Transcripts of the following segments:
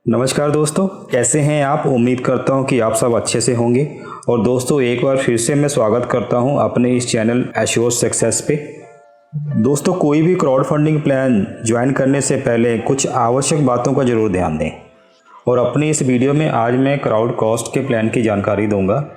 नमस्कार दोस्तों, कैसे हैं आप। उम्मीद करता हूं कि आप सब अच्छे से होंगे। और दोस्तों एक बार फिर से मैं स्वागत करता हूं अपने इस चैनल एश्योर सक्सेस पे। दोस्तों कोई भी क्राउड फंडिंग प्लान ज्वाइन करने से पहले कुछ आवश्यक बातों का ज़रूर ध्यान दें। और अपनी इस वीडियो में आज मैं क्राउड कॉस्ट के प्लान की जानकारी दूंगा।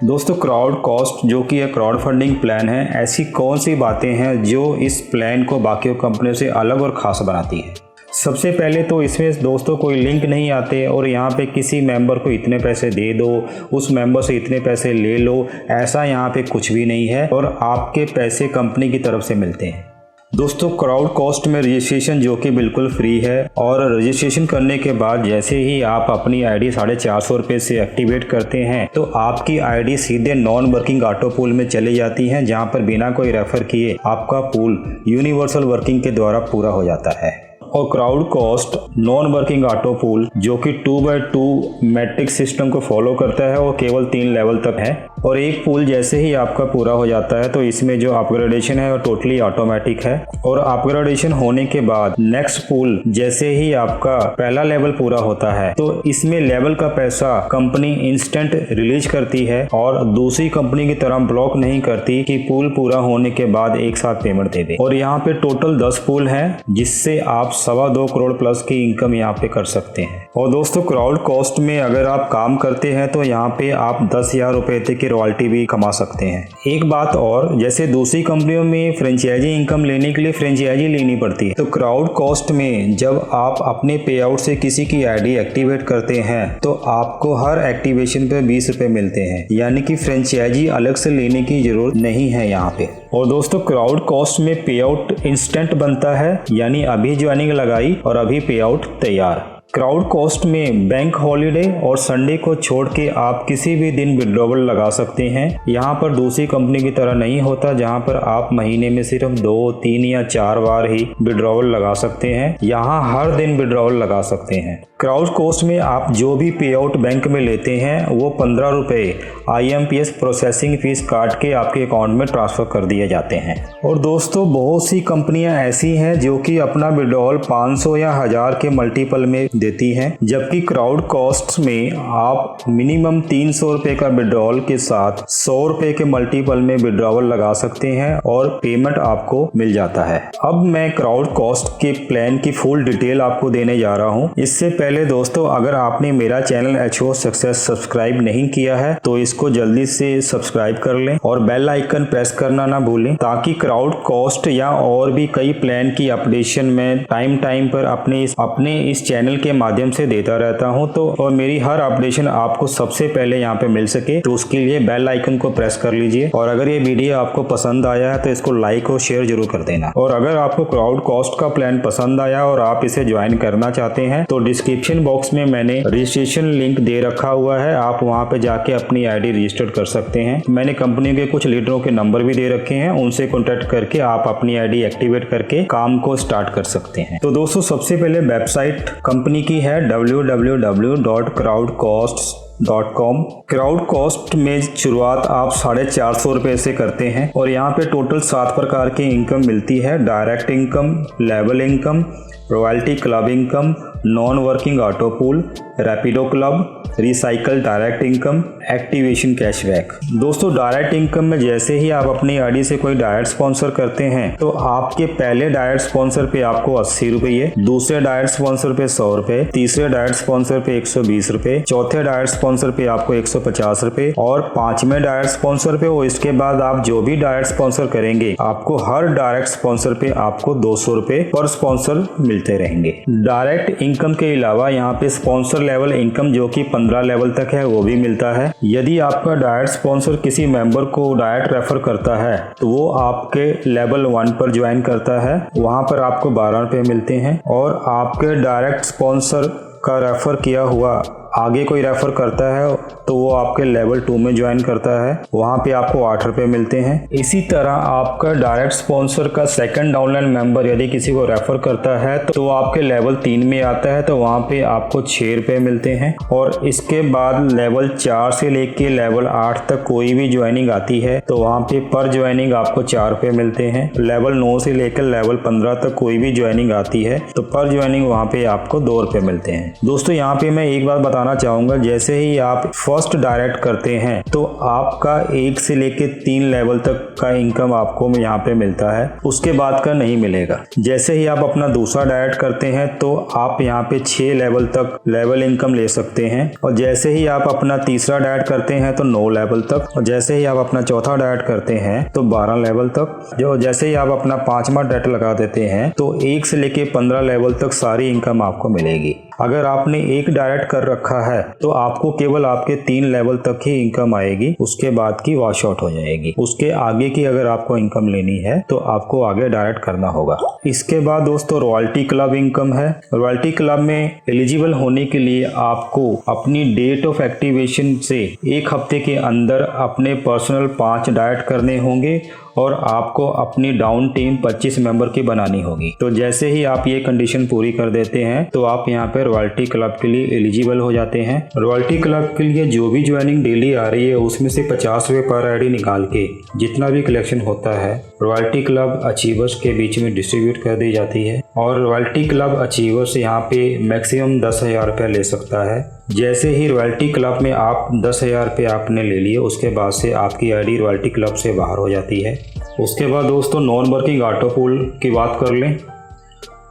दोस्तों क्राउड कॉस्ट जो कि एक क्राउड फंडिंग प्लान है, ऐसी कौन सी बातें हैं जो इस प्लान को बाकी कंपनियों से अलग और ख़ास बनाती है। सबसे पहले तो इसमें दोस्तों कोई लिंक नहीं आते और यहाँ पे किसी मेंबर को इतने पैसे दे दो, उस मेंबर से इतने पैसे ले लो, ऐसा यहाँ पे कुछ भी नहीं है और आपके पैसे कंपनी की तरफ से मिलते हैं। दोस्तों क्राउड कॉस्ट में रजिस्ट्रेशन जो कि बिल्कुल फ्री है और रजिस्ट्रेशन करने के बाद जैसे ही आप अपनी आईडी 450 रुपये से एक्टिवेट करते हैं तो आपकी आईडी सीधे नॉन वर्किंग ऑटो पूल में चली जाती है, जहां पर बिना कोई रेफर किए आपका पूल यूनिवर्सल वर्किंग के द्वारा पूरा हो जाता है। और crowd cost non working auto pool जो कि 2x2 मैट्रिक्स सिस्टम को फॉलो करता है वो केवल 3 लेवल तक है। और एक पूल जैसे ही आपका पूरा हो जाता है तो इसमें जो अपग्रेडेशन है वो टोटली ऑटोमेटिक है। और अपग्रेडेशन होने के बाद नेक्स्ट पूल जैसे ही आपका पहला लेवल पूरा होता है तो इसमें लेवल का पैसा कंपनी इंस्टेंट रिलीज करती है और दूसरी कंपनी की तरह ब्लॉक नहीं करती कि पूल पूरा होने के बाद एक साथ पेमेंट दे दे। और यहाँ पे टोटल 10 पूल है जिससे आप 2.25 करोड़ प्लस की इनकम यहाँ पे कर सकते हैं। और दोस्तों क्राउड कॉस्ट में अगर आप काम करते हैं तो यहाँ पे आप 10,000 रुपए तक की रॉयल्टी भी कमा सकते हैं। एक बात और, जैसे दूसरी कंपनियों में फ्रेंचाइजी इनकम लेने के लिए फ्रेंचाइजी लेनी पड़ती है, तो क्राउड कॉस्ट में जब आप अपने पे आउट से किसी की आईडी एक्टिवेट करते हैं तो आपको हर एक्टिवेशन पे 20 रुपए मिलते हैं, यानी कि फ्रेंचाइजी अलग से लेने की जरूरत नहीं है यहाँ पे। और दोस्तों क्राउड कॉस्ट में पे आउट इंस्टेंट बनता है, यानी अभी ज्वाइनिंग लगाई और अभी पे आउट तैयार। क्राउड कॉस्ट में बैंक हॉलिडे और संडे को छोड़ के आप किसी भी दिन विड्रॉवल लगा सकते हैं। यहाँ पर दूसरी कंपनी की तरह नहीं होता जहाँ पर आप महीने में सिर्फ 2, 3 या 4 बार ही विड्रॉवल लगा सकते हैं। यहाँ हर दिन विड्रॉवल लगा सकते हैं। क्राउड कॉस्ट में आप जो भी पे आउट बैंक में लेते हैं वो 15 रुपए IMPS प्रोसेसिंग फीस काट के आपके अकाउंट में ट्रांसफर कर दिए जाते हैं। और दोस्तों बहुत सी कंपनियां ऐसी हैं जो कि अपना विड्रॉवल 500 या 1000 के मल्टीपल में देती हैं, जबकि क्राउड कॉस्ट में आप मिनिमम 300 रुपए का विड्रॉवल के साथ 100 रुपए के मल्टीपल में विड्रॉवल लगा सकते हैं और पेमेंट आपको मिल जाता है। अब मैं क्राउड कॉस्ट के प्लान की फुल डिटेल आपको देने जा रहा हूँ। इससे पहले दोस्तों अगर आपने मेरा चैनल एश्योर सक्सेस सब्सक्राइब नहीं किया है तो इसको जल्दी से सब्सक्राइब कर लें और बेल आइकन प्रेस करना ना भूलें, ताकि क्राउड कॉस्ट या और भी कई प्लान की अपडेशन में टाइम पर अपने इस चैनल के माध्यम से देता रहता हूं तो और मेरी हर अपडेशन आपको सबसे पहले यहां पे मिल सके, तो उसके लिए बेल आइकन को प्रेस कर लीजिए। और अगर ये वीडियो आपको पसंद आया है तो इसको लाइक और शेयर जरूर कर देना। और अगर आपको क्राउड कॉस्ट का प्लान पसंद आया और आप इसे ज्वाइन करना चाहते हैं तो डिस्क्रिप्शन बॉक्स में मैंने रजिस्ट्रेशन लिंक दे रखा हुआ है, आप वहां पे जाके अपनी आईडी रजिस्टर कर सकते हैं। मैंने कंपनी के कुछ लीडरों के नंबर भी दे रखे हैं, उनसे कॉन्टेक्ट करके आप अपनी आईडी एक्टिवेट करके काम को स्टार्ट कर सकते हैं। तो दोस्तों सबसे पहले वेबसाइट कंपनी की है www.crowdcosts.com। क्राउड कॉस्ट में शुरुआत आप 450 रुपए से करते हैं और यहाँ पे टोटल 7 प्रकार की इनकम मिलती है। Direct income, level income, royalty club income, non working auto pool, Rapido club, recycle direct income, activation cashback. दोस्तों डायरेक्ट इनकम में जैसे ही आप अपनी आईडी से कोई डायरेक्ट स्पॉन्सर करते हैं तो आपके पहले डायरेक्ट स्पॉन्सर पे आपको 80 रुपये, दूसरे डायरेक्ट स्पॉन्सर पे 100 रुपए, तीसरे डायरेक्ट स्पॉन्सर पे 120 रुपए, चौथे डायरेक्ट स्पॉन्सर पे आपको 150 रुपए और 5वें डायरेक्ट स्पॉन्सर पे और इसके बाद आप जो भी डायरेक्ट स्पॉन्सर करेंगे आपको हर डायरेक्ट स्पॉन्सर पे आपको 200 रुपए पर स्पॉन्सर मिलते रहेंगे। डायरेक्ट इनकम के अलावा यहाँ पे स्पॉन्सर लेवल इनकम जो कि 15 लेवल तक है वो भी मिलता है। यदि आपका डायरेक्ट स्पॉन्सर किसी मेंबर को डायरेक्ट रेफर करता है तो वो आपके लेवल 1 पर ज्वाइन करता है, वहां पर आपको 12 रुपए मिलते हैं। और आपके डायरेक्ट स्पॉन्सर का रेफर किया हुआ आगे कोई रेफर करता है तो वो आपके लेवल 2 में ज्वाइन करता है, वहाँ पे आपको 8 रुपये मिलते हैं। इसी तरह आपका डायरेक्ट स्पॉन्सर का सेकंड डाउनलाइन मेंबर यदि किसी को रेफर करता है तो वो आपके लेवल 3 में आता है, तो वहाँ पे आपको 6 रुपये मिलते हैं। और इसके बाद लेवल 4 से लेके लेवल 8 तक कोई भी ज्वाइनिंग आती है तो वहाँ पे पर ज्वाइनिंग आपको 4 रुपये मिलते हैं। लेवल 9 से लेकर लेवल 15 तक कोई भी ज्वाइनिंग आती है तो पर ज्वाइनिंग वहाँ पे आपको 2 रुपये मिलते हैं। दोस्तों यहाँ पे मैं एक बात बताना चाहूँगा, जैसे ही आप फर्स्ट डायरेक्ट करते हैं तो आपका 1 से लेके 3 लेवल तक का इनकम आपको यहाँ पे मिलता है, उसके बाद का नहीं मिलेगा। जैसे ही आप अपना दूसरा डायरेक्ट करते हैं तो आप यहाँ पे 6 लेवल तक लेवल इनकम ले सकते हैं, और जैसे ही आप अपना तीसरा डायरेक्ट करते हैं तो 9 लेवल तक, और जैसे ही आप अपना चौथा डायरेक्ट करते हैं तो 12 लेवल तक, जो जैसे ही आप अपना 5वां डायरेक्ट लगा देते हैं तो 1 से लेके 15 लेवल तक सारी इनकम आपको मिलेगी। अगर आपने एक डायरेक्ट कर रखा है तो आपको केवल आपके 3 लेवल तक ही इनकम आएगी, उसके बाद की वॉश आउट हो जाएगी। उसके आगे की अगर आपको इनकम लेनी है तो आपको आगे डायरेक्ट करना होगा। इसके बाद दोस्तों रॉयल्टी क्लब इनकम है। रॉयल्टी क्लब में एलिजिबल होने के लिए आपको अपनी डेट ऑफ एक्टिवेशन से 1 हफ्ते के अंदर अपने पर्सनल 5 डायरेक्ट करने होंगे और आपको अपनी डाउन टीम 25 मेंबर की बनानी होगी। तो जैसे ही आप ये कंडीशन पूरी कर देते हैं तो आप यहाँ पे रॉयल्टी क्लब के लिए एलिजिबल हो जाते हैं। रॉयल्टी क्लब के लिए जो भी ज्वाइनिंग डेली आ रही है उसमें से 50 रुपये पर आईडी निकाल के जितना भी कलेक्शन होता है रॉयल्टी क्लब अचीवर्स के बीच में डिस्ट्रीब्यूट कर दी जाती है, और रॉयल्टी क्लब अचीवर्स यहाँ पे मैक्सिमम 10,000 रुपये ले सकता है। जैसे ही रॉयल्टी क्लब में आप 10,000 रुपये आपने ले लिए उसके बाद से आपकी आईडी रॉयल्टी क्लब से बाहर हो जाती है। उसके बाद दोस्तों नॉन वर्किंग ऑटो पूल की बात कर लें।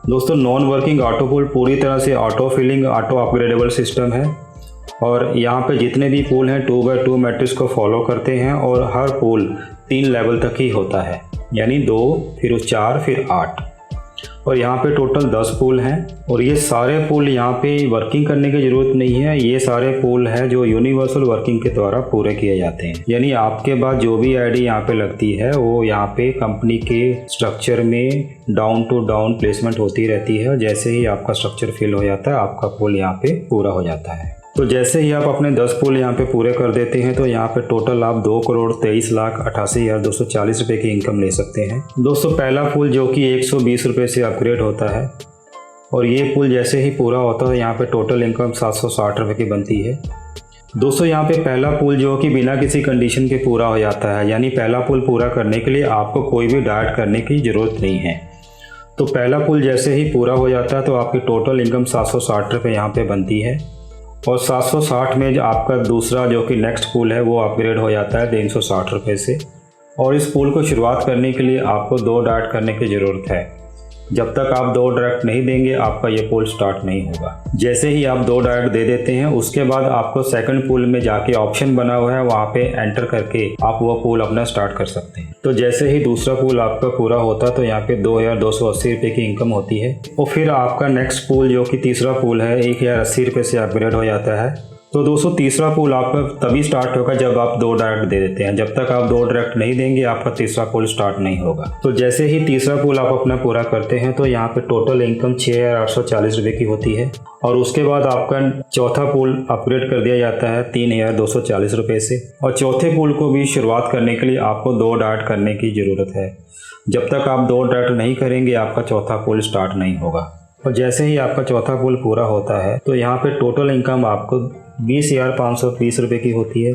दोस्तों नॉन वर्किंग ऑटो पूल पूरी तरह से auto filling auto upgradable system है, और यहाँ पे जितने भी पूल हैं 2x2 मैट्रिक्स को फॉलो करते हैं, और हर पूल 3 लेवल तक ही होता है, यानी 2 फिर 4 फिर 8, और यहाँ पे टोटल 10 पूल हैं। और ये सारे पूल यहाँ पे वर्किंग करने की ज़रूरत नहीं है, ये सारे पूल हैं जो यूनिवर्सल वर्किंग के द्वारा पूरे किए जाते हैं। यानी आपके बाद जो भी आईडी यहाँ पे लगती है वो यहाँ पे कंपनी के स्ट्रक्चर में डाउन टू डाउन प्लेसमेंट होती रहती है, और जैसे ही आपका स्ट्रक्चर फिल हो जाता है आपका पूल यहाँ पे पूरा हो जाता है। तो जैसे ही आप अपने 10 पूल यहाँ पे पूरे कर देते हैं तो यहाँ पे टोटल आप 2,23,88,240 रुपये की इनकम ले सकते हैं। दोस्तों पहला पूल जो कि 120 रुपये से अपग्रेड होता है, और ये पूल जैसे ही पूरा होता है यहाँ पे टोटल इनकम 760 रुपये की बनती है। दोस्तों यहाँ पे पहला पूल जो कि बिना किसी कंडीशन के पूरा हो जाता है, यानी पहला पूल पूरा करने के लिए आपको कोई भी डाइट करने की ज़रूरत नहीं है। तो पहला पूल जैसे ही पूरा हो जाता है तो आपकी टोटल इनकम 760 रुपये यहाँ पे बनती है, और 760 में आपका दूसरा जो कि नेक्स्ट पूल है वो अपग्रेड हो जाता है 360 रुपये से। और इस पूल को शुरुआत करने के लिए आपको 2 डाइट करने की ज़रूरत है। जब तक आप 2 डायरेक्ट नहीं देंगे आपका ये पूल स्टार्ट नहीं होगा। जैसे ही आप 2 डायरेक्ट दे देते हैं उसके बाद आपको सेकंड पूल में जाके ऑप्शन बना हुआ है, वहाँ पे एंटर करके आप वो पूल अपना स्टार्ट कर सकते हैं। तो जैसे ही दूसरा पूल आपका पूरा होता है तो यहाँ पे 2,280 रुपये की इनकम होती है, और फिर आपका नेक्स्ट पूल जो कि तीसरा पूल है 1,080 रुपये से अपग्रेड हो जाता है। तो दोस्तों तीसरा पूल आपका तभी स्टार्ट होगा जब आप 2 डायरेक्ट दे देते हैं। जब तक आप 2 डायरेक्ट नहीं देंगे आपका तीसरा पूल स्टार्ट नहीं होगा। तो जैसे ही तीसरा पूल आप अपना पूरा करते हैं तो यहाँ पे टोटल इनकम 6,840 रुपये की होती है, और उसके बाद आपका चौथा पूल अपग्रेड कर दिया जाता है 3,240 रुपये से। और चौथे पूल को भी शुरुआत करने के लिए आपको 2 डायरेक्ट करने की ज़रूरत है। जब तक आप 2 डायरेक्ट नहीं करेंगे आपका चौथा पूल स्टार्ट नहीं होगा। और जैसे ही आपका चौथा पूल पूरा होता है तो यहाँ पे टोटल इनकम आपको 20,520 रुपये की होती है,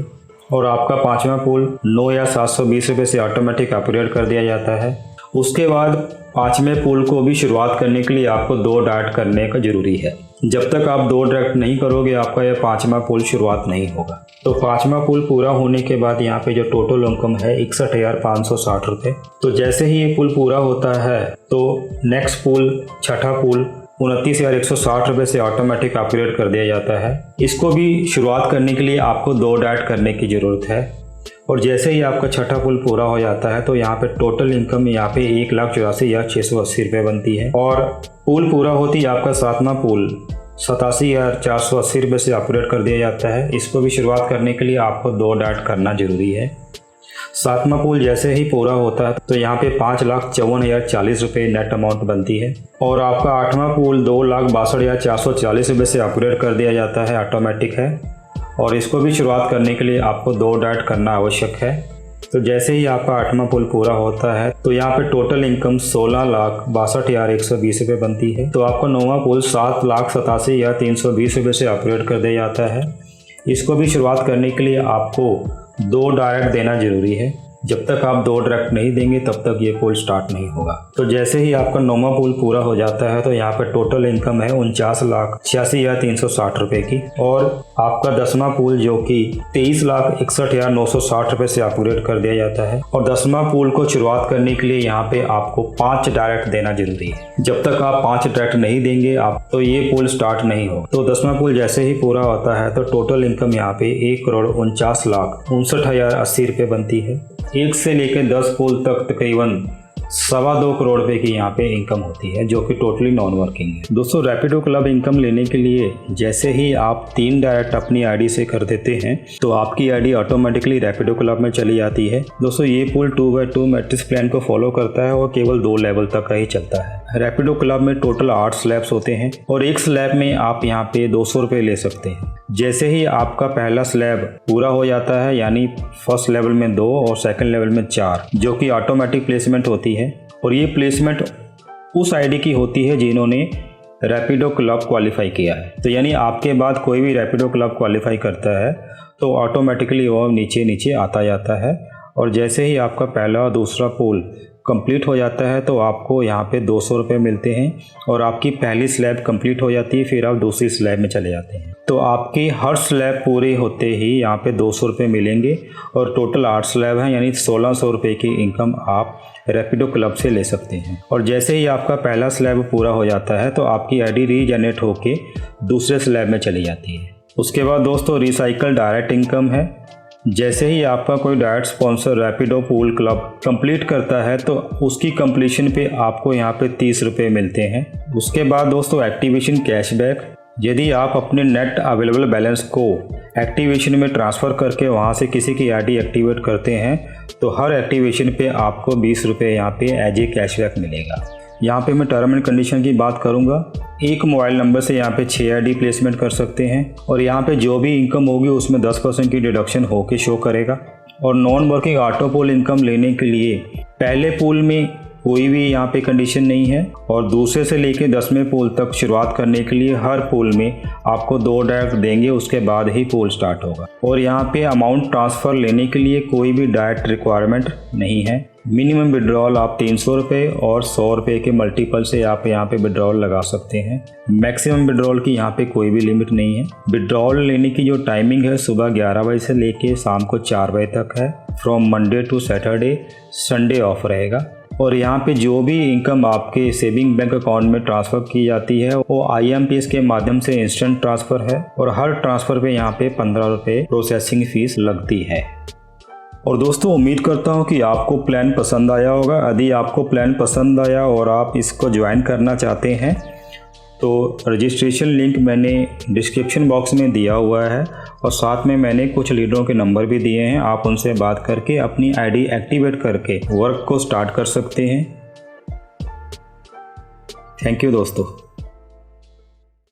और आपका 5वां पूल 9,720 रुपये से ऑटोमेटिक अपग्रेड कर दिया जाता है। उसके बाद 5वें पूल को भी शुरुआत करने के लिए आपको 2 डायरेक्ट करने का ज़रूरी है। जब तक आप 2 डायरेक्ट नहीं करोगे आपका यह 5वां पूल शुरुआत नहीं होगा। तो 5वां पूल पूरा होने के बाद यहाँ पे जो टोटल इनकम है 61,560 रुपये। तो जैसे ही ये पूल पूरा होता है तो नेक्स्ट पूल छठा पूल 29,160 रुपये से ऑटोमेटिक अपग्रेड कर दिया जाता है। इसको भी शुरुआत करने के लिए आपको 2 डायरेक्ट करने की ज़रूरत है, और जैसे ही आपका छठा पुल पूरा हो जाता है तो यहाँ पे टोटल इनकम यहाँ पे 1,84,680 रुपये बनती है। और पुल पूरा होती है आपका 7वां पुल 87,480 रुपये से अपग्रेड कर दिया जाता है। इसको भी शुरुआत करने के लिए आपको 2 डायरेक्ट करना ज़रूरी है। सातवां पूल जैसे ही पूरा होता है तो यहाँ पे 5,54,040 रुपये नेट अमाउंट बनती है और आपका 8वां पूल 2,62,440 रुपये से अपग्रेड कर दिया जाता है, ऑटोमेटिक है। और इसको भी शुरुआत करने के लिए आपको 2 डाइट करना आवश्यक है। तो जैसे ही आपका 8वां पुल पूरा होता है तो यहाँ पे टोटल इनकम 16,62,120 रुपये बनती है। तो आपका 9वां पुल 7,87,320 रुपये से अपग्रेड कर दिया जाता है। इसको भी शुरुआत करने के लिए आपको 2 डायरेक्ट देना जरूरी है। जब तक आप 2 डायरेक्ट नहीं देंगे तब तक ये पुल स्टार्ट नहीं होगा। तो जैसे ही आपका 9वां पुल पूरा हो जाता है तो यहाँ पर टोटल इनकम है 49,86,360 रुपये की। और आपका 10वां पुल जो कि 23,61,960 रुपये से अपग्रेड कर दिया जाता है। और 10वां पुल को शुरुआत करने के लिए यहाँ पे आपको 5 डायरेक्ट देना जरूरी है। जब तक आप 5 डायरेक्ट नहीं देंगे आप तो ये पुल स्टार्ट नहीं हो। तो 10वां पुल जैसे ही पूरा होता है तो टोटल इनकम यहाँ पे 1,49,59,080 रुपये बनती है। 1 से लेकर 10 पुल तक तकरीबन 2.25 करोड़ रुपए की यहाँ पे इनकम होती है, जो कि टोटली नॉन वर्किंग है। दोस्तों रैपिडो क्लब इनकम लेने के लिए जैसे ही आप 3 डायरेक्ट अपनी आईडी से कर देते हैं तो आपकी आईडी ऑटोमेटिकली रैपिडो क्लब में चली जाती है। दोस्तों ये पुल 2x2 मैट्रिक्स प्लान को फॉलो करता है और केवल 2 लेवल तक का ही चलता है। रैपिडो क्लब में टोटल 8 स्लैब्स होते हैं और एक स्लैब में आप यहाँ पे 200 रुपये ले सकते हैं। जैसे ही आपका पहला स्लैब पूरा हो जाता है, यानी फर्स्ट लेवल में 2 और सेकंड लेवल में 4, जो कि ऑटोमेटिक प्लेसमेंट होती है। और ये प्लेसमेंट उस आईडी की होती है जिन्होंने रैपिडो क्लब क्वालिफाई किया है। तो यानी आपके बाद कोई भी रैपिडो क्लब क्वालिफाई करता है तो ऑटोमेटिकली वो नीचे नीचे आता जाता है। और जैसे ही आपका पहला और दूसरा पुल कंप्लीट हो जाता है तो आपको यहाँ पे 200 रुपये मिलते हैं और आपकी पहली स्लैब कंप्लीट हो जाती है, फिर आप दूसरी स्लैब में चले जाते हैं। तो आपकी हर स्लैब पूरे होते ही यहाँ पे 200 रुपये मिलेंगे और टोटल 8 स्लैब हैं, यानी 1600 रुपये की इनकम आप रैपिडो क्लब से ले सकते हैं। और जैसे ही आपका पहला स्लैब पूरा हो जाता है तो आपकी आईडी रीजनरेट होके दूसरे स्लैब में चली जाती है। उसके बाद दोस्तों रिसाइकल डायरेक्ट इनकम है। जैसे ही आपका कोई direct sponsor Rapido pool club complete करता है तो उसकी कंप्लीशन पे आपको यहाँ पे 30 रुपये मिलते हैं। उसके बाद दोस्तों एक्टिवेशन कैशबैक, यदि आप अपने नेट अवेलेबल बैलेंस को एक्टिवेशन में ट्रांसफ़र करके वहाँ से किसी की आईडी एक्टिवेट करते हैं तो हर एक्टिवेशन पे आपको 20 रुपये यहाँ पे एज ए कैशबैक मिलेगा। यहाँ पे मैं टर्म एंड कंडीशन की बात करूँगा। एक मोबाइल नंबर से यहाँ पे 6 आईडी प्लेसमेंट कर सकते हैं और यहाँ पे जो भी इनकम होगी उसमें 10% की डिडक्शन होके शो करेगा। और नॉन वर्किंग ऑटो पोल इनकम लेने के लिए पहले पूल में कोई भी यहाँ पे कंडीशन नहीं है और दूसरे से लेके 10वें पूल तक शुरुआत करने के लिए हर पूल में आपको 2 डायरेक्ट देंगे, उसके बाद ही पूल स्टार्ट होगा। और यहाँ पे अमाउंट ट्रांसफ़र लेने के लिए कोई भी डायरेक्ट रिक्वायरमेंट नहीं है। मिनिमम विड्रॉल आप 300 रुपये और 100 रुपये के मल्टीपल से आप यहाँ पे विड्रॉल लगा सकते हैं। मैक्सिमम विड्रॉल की यहाँ पे कोई भी लिमिट नहीं है। विड्रॉल लेने की जो टाइमिंग है सुबह 11 बजे से लेके शाम को 4 बजे तक है। From Monday to Saturday, Sunday off रहेगा। और यहाँ पे जो भी इनकम आपके सेविंग बैंक अकाउंट में ट्रांसफ़र की जाती है वो IMPS के माध्यम से इंस्टेंट ट्रांसफ़र है और हर ट्रांसफ़र पे यहाँ पे 15 रुपये प्रोसेसिंग फ़ीस लगती है। और दोस्तों उम्मीद करता हूँ कि आपको प्लान पसंद आया होगा। यदि आपको प्लान पसंद आया और आप इसको ज्वाइन करना चाहते हैं तो रजिस्ट्रेशन लिंक मैंने डिस्क्रिप्शन बॉक्स में दिया हुआ है और साथ में मैंने कुछ लीडरों के नंबर भी दिए हैं। आप उनसे बात करके अपनी आईडी एक्टिवेट करके वर्क को स्टार्ट कर सकते हैं। थैंक यू दोस्तों।